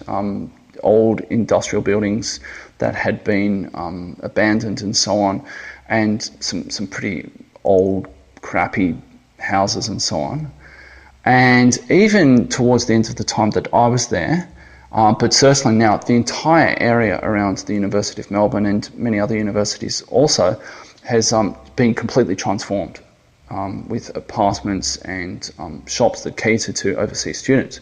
old industrial buildings that had been abandoned and so on, and some pretty old, crappy houses and so on. And even towards the end of the time that I was there, but certainly now, the entire area around the University of Melbourne and many other universities also has been completely transformed with apartments and shops that cater to overseas students.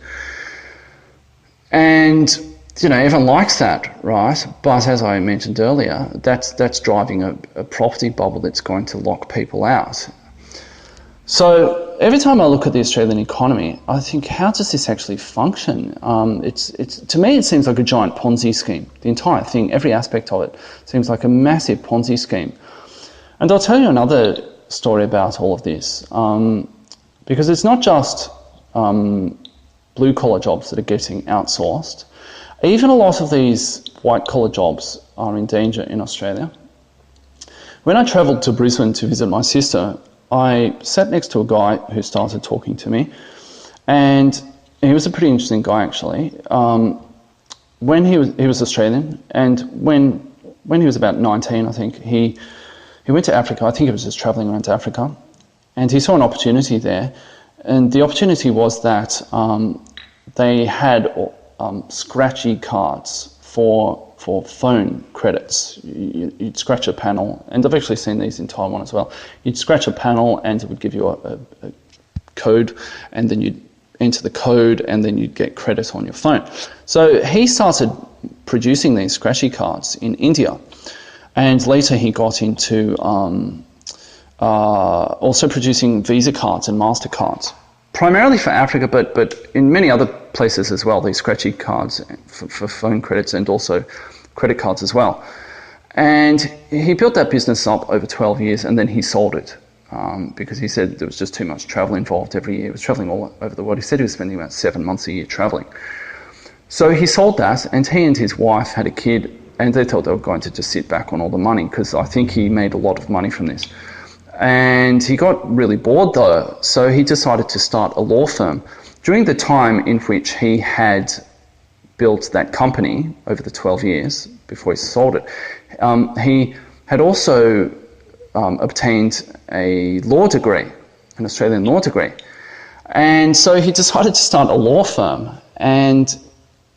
And everyone likes that, right? But as I mentioned earlier, that's driving a property bubble that's going to lock people out. So every time I look at the Australian economy, I think, how does this actually function? It's to me, it seems like a giant Ponzi scheme. The entire thing, every aspect of it, seems like a massive Ponzi scheme. And I'll tell you another story about all of this, because it's not just blue-collar jobs that are getting outsourced. Even a lot of these white-collar jobs are in danger in Australia. When I travelled to Brisbane to visit my sister, I sat next to a guy who started talking to me, and he was a pretty interesting guy, actually. when he was Australian, and when he was about 19, I think, he went to Africa. I think he was just travelling around Africa, and he saw an opportunity there. And the opportunity was that they had scratchy cards for phone credits. You'd scratch a panel, and I've actually seen these in Taiwan as well. You'd scratch a panel and it would give you a code, and then you'd enter the code and then you'd get credit on your phone. So he started producing these scratchy cards in India, and later he got into also producing Visa cards and MasterCards, primarily for Africa, but in many other places as well, these scratchy cards for phone credits and also credit cards as well. And he built that business up over 12 years, and then he sold it because he said there was just too much travel involved every year. He was traveling all over the world. He said he was spending about 7 months a year traveling. So he sold that, and he and his wife had a kid, and they thought they were going to just sit back on all the money, because I think he made a lot of money from this. And he got really bored though, so he decided to start a law firm. During the time in which he had built that company over the 12 years before he sold it, he had also obtained a law degree, an Australian law degree. And so he decided to start a law firm. And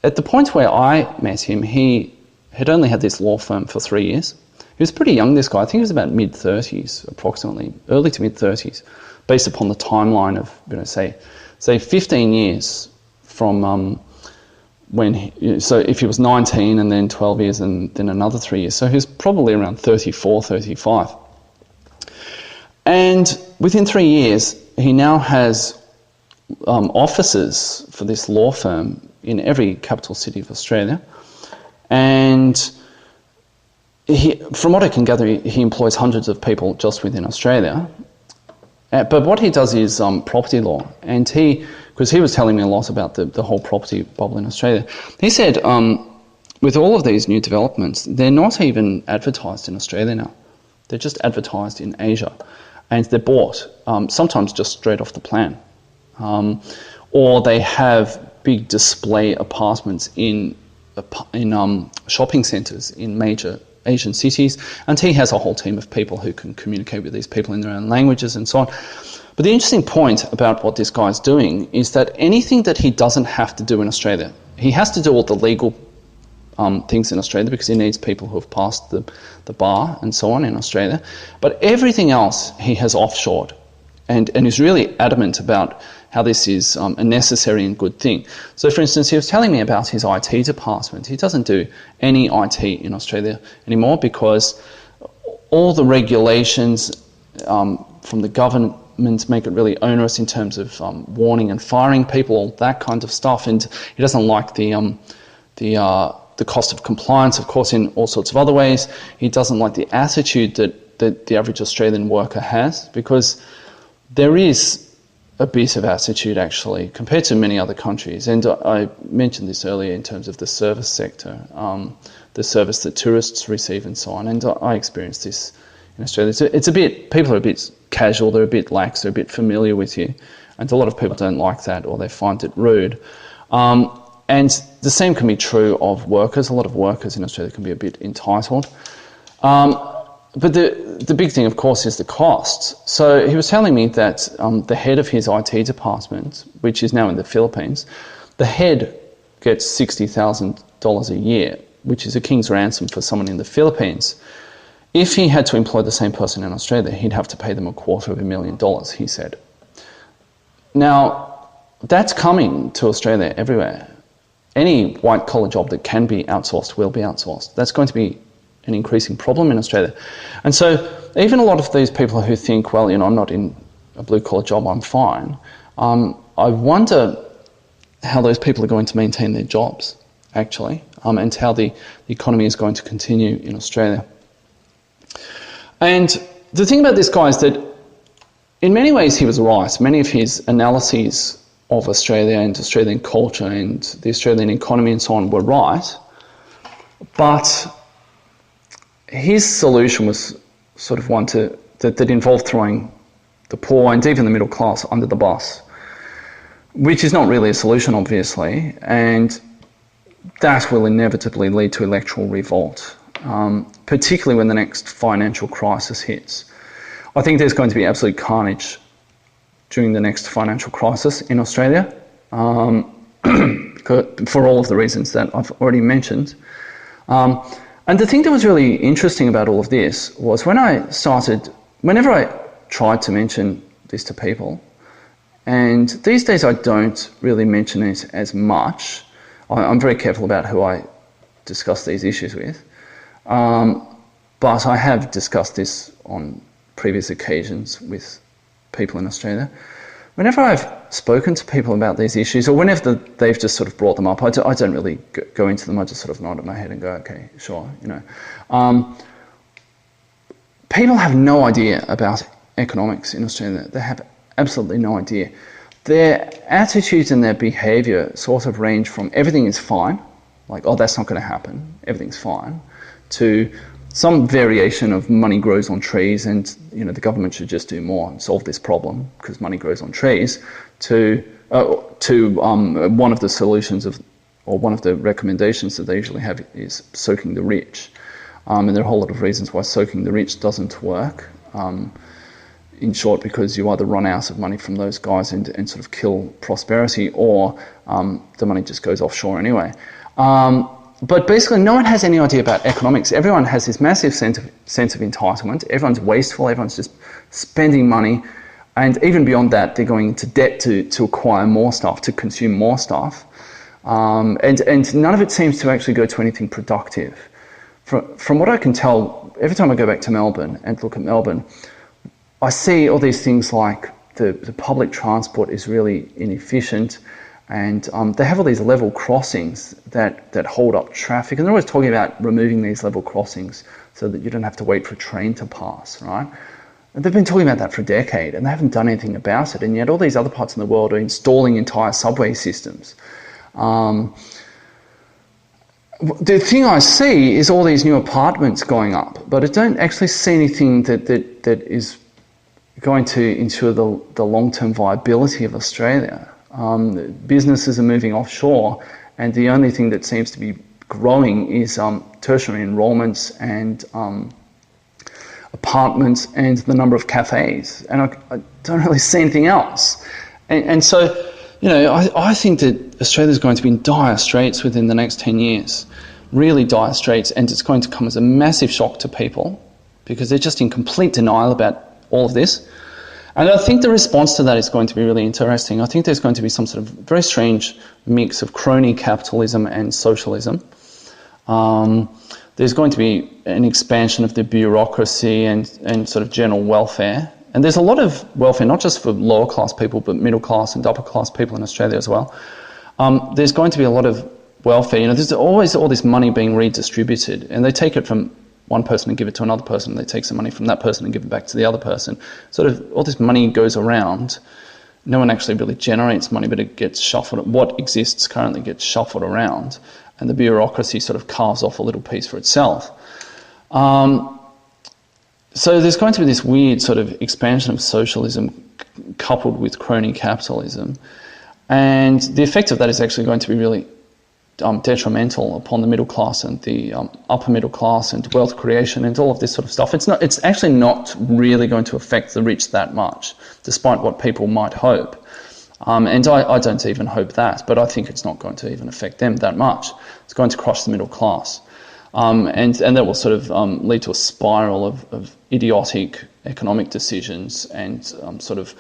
at the point where I met him, he had only had this law firm for 3 years. He was pretty young, this guy. I think he was about mid-30s, approximately, early to mid-30s, based upon the timeline of, say 15 years from so if he was 19 and then 12 years and then another 3 years. So he was probably around 34, 35. And within 3 years, he now has offices for this law firm in every capital city of Australia. And from what I can gather, he employs hundreds of people just within Australia. But what he does is property law. And because he was telling me a lot about the whole property bubble in Australia, he said with all of these new developments, they're not even advertised in Australia now. They're just advertised in Asia. And they're bought, sometimes just straight off the plan. Or they have big display apartments in shopping centres in major Asian cities, and he has a whole team of people who can communicate with these people in their own languages and so on. But the interesting point about what this guy's doing is that anything that he doesn't have to do in Australia, he has to do all the legal things in Australia because he needs people who have passed the bar and so on in Australia, but everything else he has offshored, and is really adamant about how this is a necessary and good thing. So, for instance, he was telling me about his IT department. He doesn't do any IT in Australia anymore because all the regulations from the government make it really onerous in terms of warning and firing people, all that kind of stuff. And he doesn't like the cost of compliance, of course, in all sorts of other ways. He doesn't like the attitude that the average Australian worker has, because there is a bit of attitude, actually, compared to many other countries. And I mentioned this earlier in terms of the service sector, the service that tourists receive and so on. And I experienced this in Australia. It's a bit, people are a bit casual, they're a bit lax, they're a bit familiar with you. And a lot of people don't like that, or they find it rude. And the same can be true of workers. A lot of workers in Australia can be a bit entitled. But the big thing, of course, is the costs. So he was telling me that the head of his IT department, which is now in the Philippines, the head gets $60,000 a year, which is a king's ransom for someone in the Philippines. If he had to employ the same person in Australia, he'd have to pay them $250,000, he said. Now, that's coming to Australia everywhere. Any white-collar job that can be outsourced will be outsourced. That's going to be an increasing problem in Australia. And so even a lot of these people who think, well, I'm not in a blue-collar job, I'm fine, I wonder how those people are going to maintain their jobs, actually, and how the economy is going to continue in Australia. And the thing about this guy is that in many ways he was right. Many of his analyses of Australia and Australian culture and the Australian economy and so on were right, but his solution was sort of one that involved throwing the poor and even the middle class under the bus, which is not really a solution, obviously. And that will inevitably lead to electoral revolt, particularly when the next financial crisis hits. I think there's going to be absolute carnage during the next financial crisis in Australia, for all of the reasons that I've already mentioned. And the thing that was really interesting about all of this was whenever I tried to mention this to people, and these days I don't really mention it as much. I'm very careful about who I discuss these issues with. But I have discussed this on previous occasions with people in Australia. Whenever I've spoken to people about these issues, or whenever they've just sort of brought them up, I don't really go into them. I just sort of nod my head and go, okay, sure, People have no idea about economics in Australia. They have absolutely no idea. Their attitudes and their behaviour sort of range from everything is fine, like, oh, that's not going to happen, everything's fine, to some variation of money grows on trees and, the government should just do more and solve this problem because money grows on trees, to one of the solutions or one of the recommendations that they usually have is soaking the rich. And there are a whole lot of reasons why soaking the rich doesn't work. In short, because you either run out of money from those guys and sort of kill prosperity, or the money just goes offshore anyway. But basically, no one has any idea about economics. Everyone has this massive sense of entitlement. Everyone's wasteful. Everyone's just spending money. And even beyond that, they're going into debt to acquire more stuff, to consume more stuff. And none of it seems to actually go to anything productive. From what I can tell, every time I go back to Melbourne and look at Melbourne, I see all these things like the public transport is really inefficient, and they have all these level crossings that hold up traffic, and they're always talking about removing these level crossings so that you don't have to wait for a train to pass, right? And they've been talking about that for a decade, and they haven't done anything about it, and yet all these other parts of the world are installing entire subway systems. The thing I see is all these new apartments going up, but I don't actually see anything that is going to ensure the long-term viability of Australia. Businesses are moving offshore, and the only thing that seems to be growing is tertiary enrolments and apartments and the number of cafes. And I don't really see anything else. And so, I think that Australia is going to be in dire straits within the next 10 years, really dire straits, and it's going to come as a massive shock to people because they're just in complete denial about all of this. And I think the response to that is going to be really interesting. I think there's going to be some sort of very strange mix of crony capitalism and socialism. There's going to be an expansion of the bureaucracy and sort of general welfare. And there's a lot of welfare, not just for lower class people, but middle class and upper class people in Australia as well. There's going to be a lot of welfare. There's always all this money being redistributed, and they take it from one person and give it to another person. They take some money from that person and give it back to the other person. Sort of all this money goes around. No one actually really generates money, but it gets shuffled. What exists currently gets shuffled around, and the bureaucracy sort of carves off a little piece for itself. So there's going to be this weird sort of expansion of socialism coupled with crony capitalism, and the effect of that is actually going to be really detrimental upon the middle class and the upper middle class and wealth creation and all of this sort of stuff. It's actually not really going to affect the rich that much, despite what people might hope. And I don't even hope that, but I think it's not going to even affect them that much. It's going to crush the middle class. And that will sort of lead to a spiral of idiotic economic decisions and sort of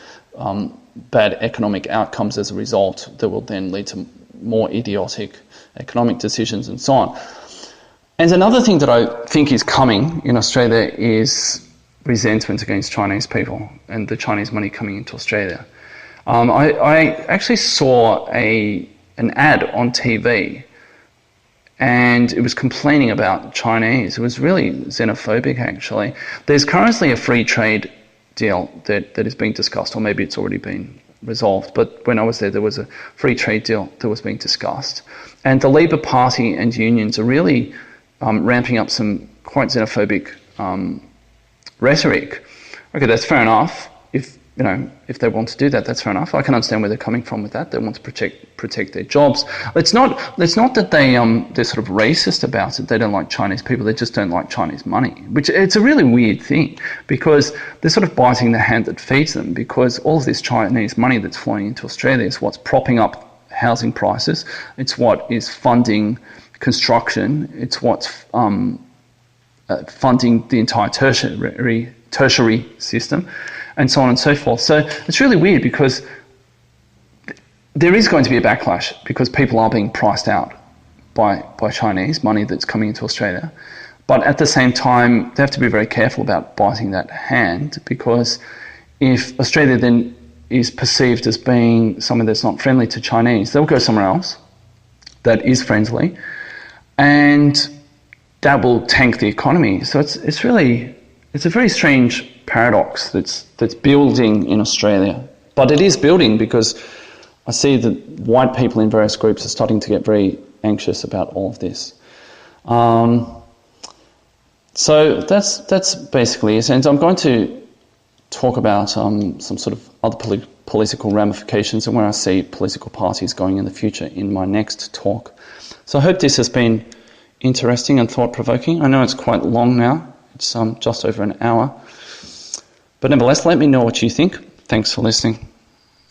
bad economic outcomes as a result that will then lead to more idiotic economic decisions and so on. And another thing that I think is coming in Australia is resentment against Chinese people and the Chinese money coming into Australia. I actually saw an ad on TV, and it was complaining about Chinese. It was really xenophobic, actually. There's currently a free trade deal that is being discussed, or maybe it's already been resolved, but when I was there was a free trade deal that was being discussed. And the Labor Party and unions are really ramping up some quite xenophobic rhetoric. Okay, that's fair enough. If if they want to do that, that's fair enough. I can understand where they're coming from with that. They want to protect their jobs. It's not that they're sort of racist about it. They don't like Chinese people. They just don't like Chinese money, which it's a really weird thing, because they're sort of biting the hand that feeds them, because all of this Chinese money that's flowing into Australia is what's propping up housing prices. It's what is funding construction. It's what's funding the entire tertiary system, and so on and so forth. So it's really weird, because there is going to be a backlash, because people are being priced out by Chinese money that's coming into Australia. But at the same time, they have to be very careful about biting that hand, because if Australia then is perceived as being somewhere that's not friendly to Chinese, they'll go somewhere else that is friendly, and that will tank the economy. So it's a very strange paradox that's building in Australia. But it is building, because I see that white people in various groups are starting to get very anxious about all of this. So that's basically it. And I'm going to talk about some sort of other political ramifications and where I see political parties going in the future in my next talk. So I hope this has been interesting and thought-provoking. I know it's quite long now. It's just over an hour. But nevertheless, let me know what you think. Thanks for listening.